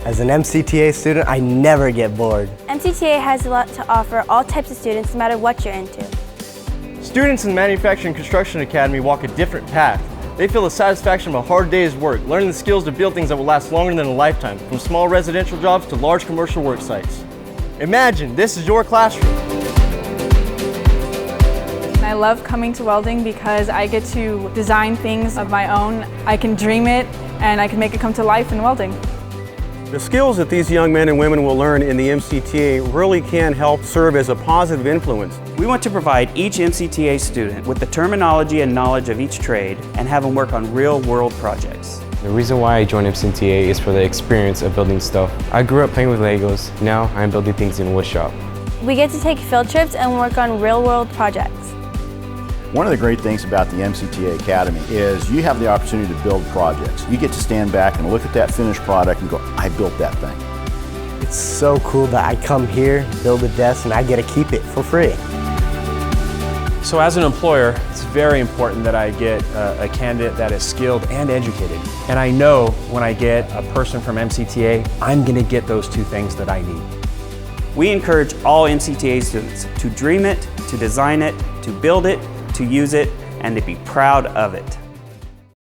As an MCTA student, I never get bored. MCTA has a lot to offer all types of students, no matter what you're into. Students in the Manufacturing Construction Academy walk a different path. They feel the satisfaction of a hard day's work, learning the skills to build things that will last longer than a lifetime, from small residential jobs to large commercial work sites. Imagine this is your classroom. I love coming to welding because I get to design things of my own. I can dream it and I can make it come to life in welding. The skills that these young men and women will learn in the MCTA really can help serve as a positive influence. We want to provide each MCTA student with the terminology and knowledge of each trade and have them work on real-world projects. The reason why I joined MCTA is for the experience of building stuff. I grew up playing with Legos. Now I'm building things in woodshop. We get to take field trips and work on real-world projects. One of the great things about the MCTA Academy is you have the opportunity to build projects. You get to stand back and look at that finished product and go, I built that thing. It's so cool that I come here, build a desk, and I get to keep it for free. So as an employer, it's very important that I get a candidate that is skilled and educated. And I know when I get a person from MCTA, I'm going to get those two things that I need. We encourage all MCTA students to dream it, to design it, to build it, to use it, and to be proud of it.